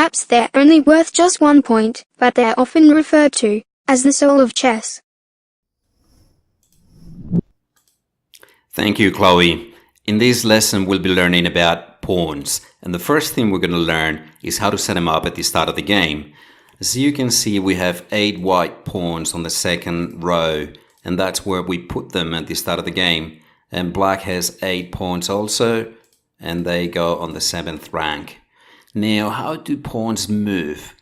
Perhaps they're only worth just 1 point, but they're often referred to as the soul of chess. Thank you, Chloe. In this lesson, we'll be learning about pawns. And the first thing we're going to learn is how to set them up at the start of the game. As you can see, we have 8 white pawns on the second row, and that's where we put them at the start of the game. And black has 8 pawns also, and they go on the 7th rank. Now, how do pawns move?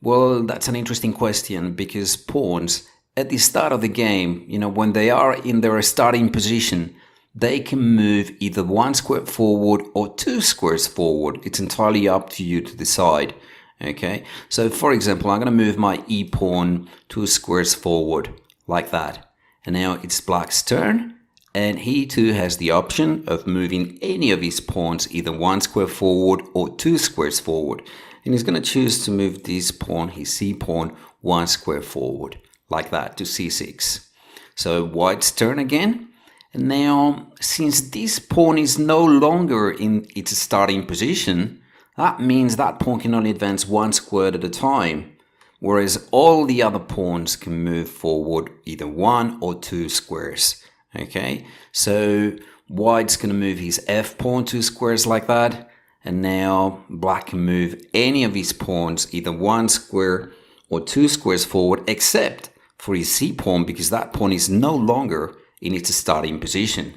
Well, that's an interesting question, because pawns at the start of the game, when they are in their starting position, they can move either 1 square forward or 2 squares forward. It's entirely up to you to decide. Okay, so for example, I'm going to move my e pawn 2 squares forward like that. And now it's black's turn, and he too has the option of moving any of his pawns either 1 square forward or 2 squares forward. And he's going to choose to move this pawn, his c pawn, 1 square forward like that to c6. So white's turn again. And now, since this pawn is no longer in its starting position, that means that pawn can only advance 1 square at a time, whereas all the other pawns can move forward either 1 or 2 squares. Okay, so white's going to move his f pawn 2 squares like that, and now black can move any of his pawns either 1 square or 2 squares forward, except for his c pawn, because that pawn is no longer in its starting position.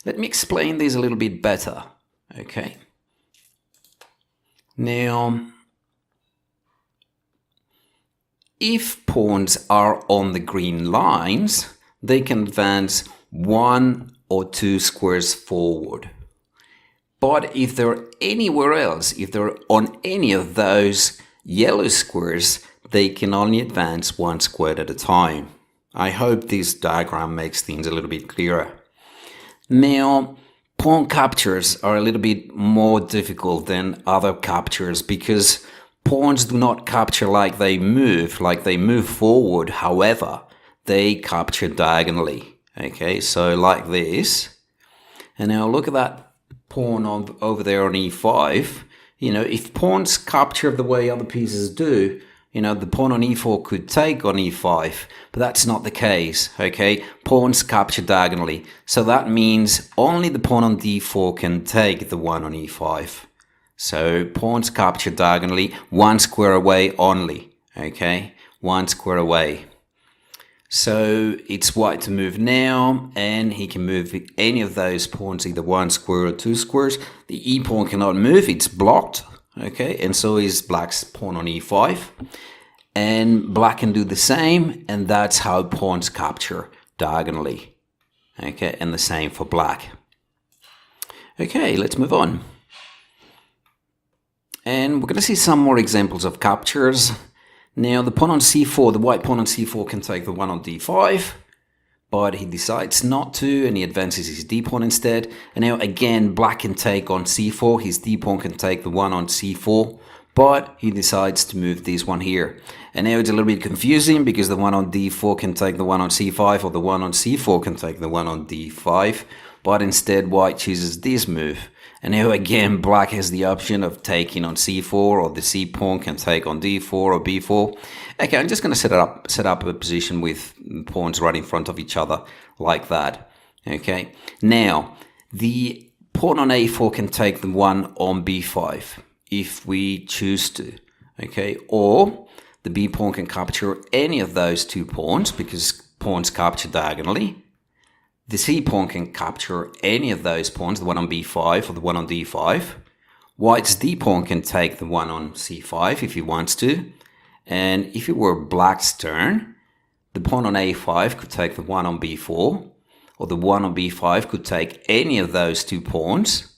Let me explain this a little bit better. Okay, now if pawns are on the green lines, they can advance 1 or 2 squares forward. But if they're anywhere else, if they're on any of those yellow squares, they can only advance 1 square at a time. I hope this diagram makes things a little bit clearer. Now, pawn captures are a little bit more difficult than other captures because pawns do not capture like they move forward. However, they capture diagonally. Okay, so like this. And now look at that pawn over there on e5. If pawns capture the way other pieces do, the pawn on e4 could take on e5, but that's not the case. Okay, pawns capture diagonally. So that means only the pawn on d4 can take the one on e5. So pawns capture diagonally, 1 square away only. Okay, 1 square away. So it's white to move now, and he can move any of those pawns, either 1 square or 2 squares. The e pawn cannot move, it's blocked. Okay, and so is black's pawn on e5. And black can do the same, and that's how pawns capture diagonally. Okay, and the same for black. Okay, let's move on. And we're going to see some more examples of captures. Now, the pawn on c4, the white pawn on c4 can take the one on d5, but he decides not to, and he advances his d pawn instead. And now, again, black can take on c4. His d pawn can take the one on c4, but he decides to move this one here. And now it's a little bit confusing because the one on d4 can take the one on c5, or the one on c4 can take the one on d5, but instead white chooses this move. And now again, black has the option of taking on c4, or the c pawn can take on d4 or b4. Okay, I'm just going to set up a position with pawns right in front of each other like that. Okay, now the pawn on a4 can take the one on b5 if we choose to. Okay, or the b pawn can capture any of those 2 pawns because pawns capture diagonally. The c pawn can capture any of those pawns, the one on b5 or the one on d5. White's d pawn can take the one on c5 if he wants to. And if it were black's turn, the pawn on a5 could take the one on b4, or the one on b5 could take any of those 2 pawns.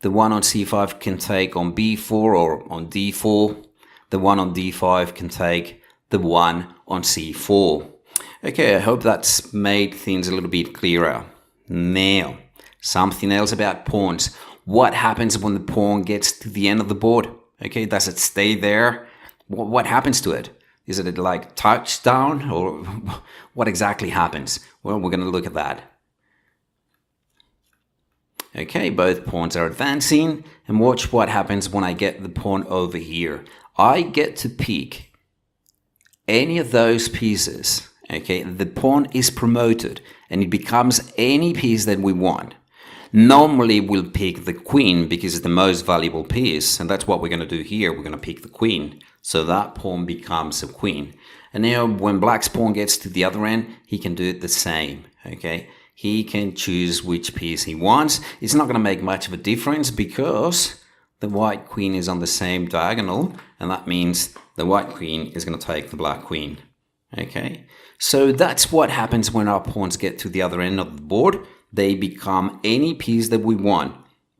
The one on c5 can take on b4 or on d4. The one on d5 can take the one on c4. Okay, I hope that's made things a little bit clearer. Now, something else about pawns. What happens when the pawn gets to the end of the board? Okay, does it stay there? What happens to it? Is it like touchdown, or what exactly happens? Well, we're going to look at that. Okay, both pawns are advancing, and watch what happens when I get the pawn over here. I get to pick any of those pieces. Okay, the pawn is promoted and it becomes any piece that we want. Normally we'll pick the queen because it's the most valuable piece, and that's what we're going to do here. We're going to pick the queen, so that pawn becomes a queen. And now when black's pawn gets to the other end, he can do it the same. Okay, he can choose which piece he wants. It's not going to make much of a difference because the white queen is on the same diagonal, and that means the white queen is going to take the black queen. Okay, so that's what happens when our pawns get to the other end of the board. They become any piece that we want.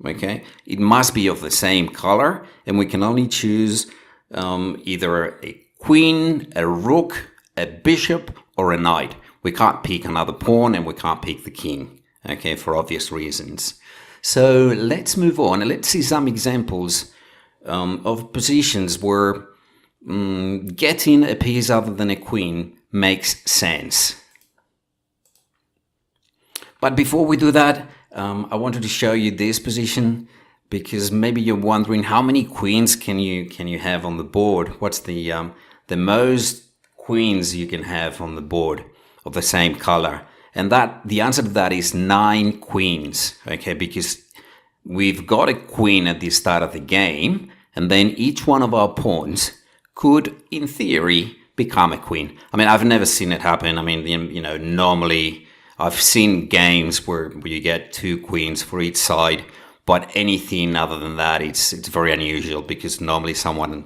Okay, it must be of the same color, and we can only choose either a queen, a rook, a bishop, or a knight. We can't pick another pawn, and we can't pick the king. Okay, for obvious reasons. So let's move on and let's see some examples of positions where getting a piece other than a queen makes sense. But before we do that, I wanted to show you this position because maybe you're wondering how many queens can you have on the board? What's the most queens you can have on the board of the same color? And the answer to that is 9 queens. Okay, because we've got a queen at the start of the game, and then each one of our pawns could, in theory, become a queen. I mean, I've never seen it happen. I mean, you know, normally I've seen games where you get 2 queens for each side, but anything other than that, it's very unusual because normally someone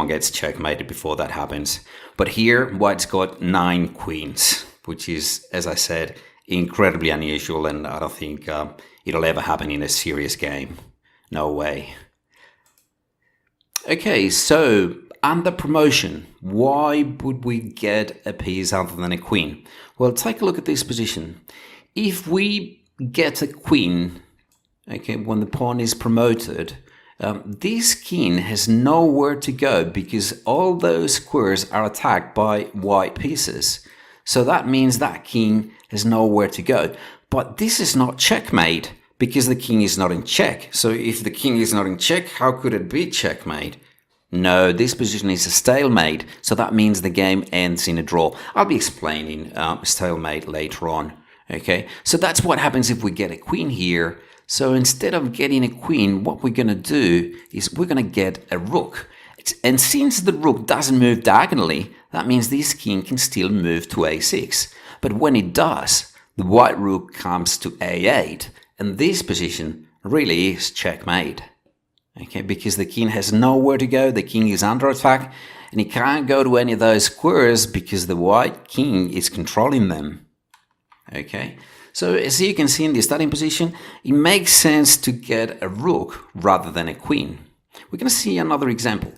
gets checkmated before that happens. But here, white's got 9 queens, which is, as I said, incredibly unusual, and I don't think it'll ever happen in a serious game. No way. Okay, so under promotion, why would we get a piece other than a queen? Well, take a look at this position. If we get a queen, okay, when the pawn is promoted, this king has nowhere to go because all those squares are attacked by white pieces. So that means that king has nowhere to go. But this is not checkmate because the king is not in check. So if the king is not in check, how could it be checkmate? No, this position is a stalemate, so that means the game ends in a draw. I'll be explaining stalemate later on. Okay, so that's what happens if we get a queen here. So instead of getting a queen, what we're going to do is we're going to get a rook. And since the rook doesn't move diagonally, that means this king can still move to a6. But when it does, the white rook comes to a8, and this position really is checkmate. Okay, because the king has nowhere to go, the king is under attack, and he can't go to any of those squares because the white king is controlling them. Okay, so as you can see in the starting position, it makes sense to get a rook rather than a queen. We're going to see another example.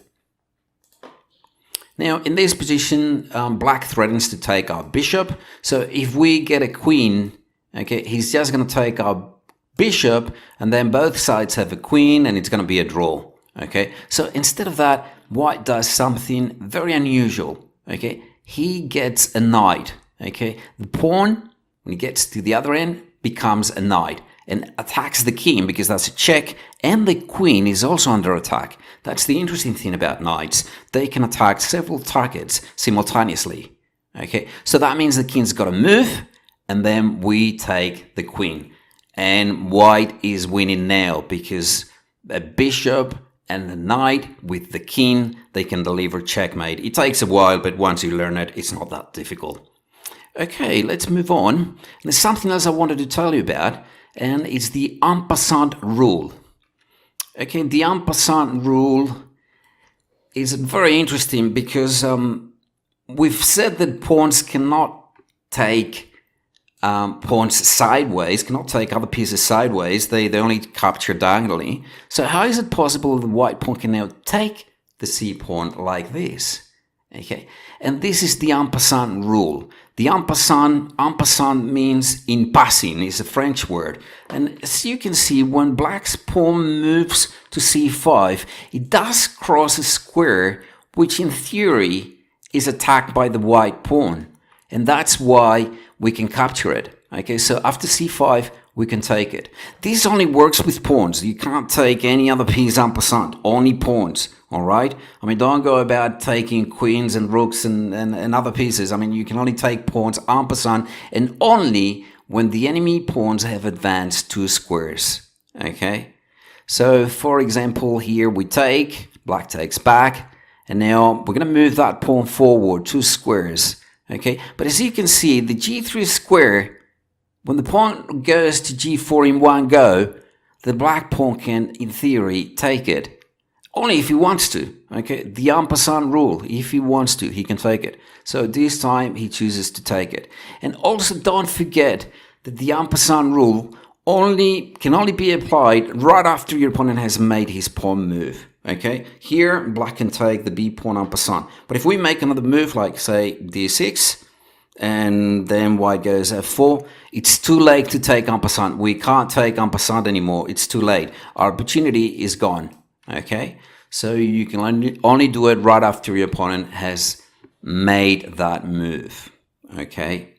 Now, in this position, black threatens to take our bishop. So if we get a queen, okay, he's just going to take our bishop, and then both sides have a queen, and it's going to be a draw. Okay, so instead of that, white does something very unusual. Okay, he gets a knight. Okay, the pawn, when he gets to the other end, becomes a knight and attacks the king because that's a check, and the queen is also under attack. That's the interesting thing about knights. They can attack several targets simultaneously. Okay, so that means the king's got to move, and then we take the queen. And white is winning now because a bishop and a knight with the king, they can deliver checkmate. It takes a while, but once you learn it, it's not that difficult. Okay, let's move on. There's something else I wanted to tell you about, and it's the en passant rule. Okay, the en passant rule is very interesting because we've said that pawns cannot take pawns sideways, cannot take other pieces sideways. They only capture diagonally. So how is it possible the white pawn can now take the c pawn like this? Okay, and this is the en passant rule. The en passant means in passing, is a French word. And as you can see, when black's pawn moves to c5, it does cross a square, which in theory is attacked by the white pawn. And that's why we can capture it. Okay, so after c5, we can take it. This only works with pawns. You can't take any other piece en passant, only pawns, all right? I mean, don't go about taking queens and rooks and other pieces. I mean, you can only take pawns en passant and only when the enemy pawns have advanced 2 squares, okay? So, for example, here we take, black takes back, and now we're going to move that pawn forward 2 squares, okay? But as you can see, the g3 square, when the pawn goes to g4 in one go, the black pawn can, in theory, take it. Only if he wants to, okay? The en passant rule, if he wants to, he can take it. So this time, he chooses to take it. And also, don't forget that the en passant rule can only be applied right after your opponent has made his pawn move, okay? Here, black can take the b pawn en passant. But if we make another move, like, say, d6, and then white goes f4, it's too late to take en passant. We can't take en passant anymore. It's too late. Our opportunity is gone, okay? So you can only do it right after your opponent has made that move, okay?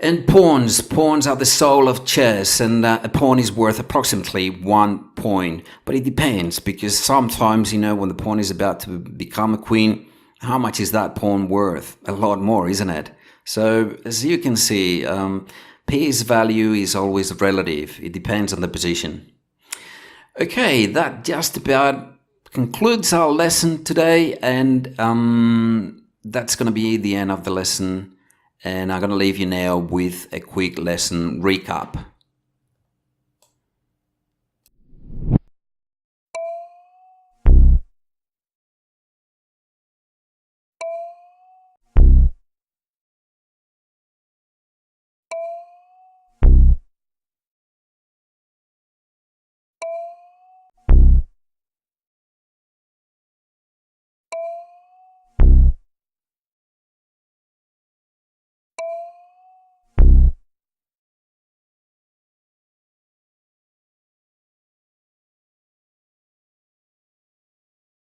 And pawns are the soul of chess, and a pawn is worth approximately 1 point. But it depends, because sometimes, when the pawn is about to become a queen, how much is that pawn worth? A lot more, isn't it? So, as you can see, piece value is always relative. It depends on the position. Okay, that just about concludes our lesson today, and that's going to be the end of the lesson. And I'm going to leave you now with a quick lesson recap.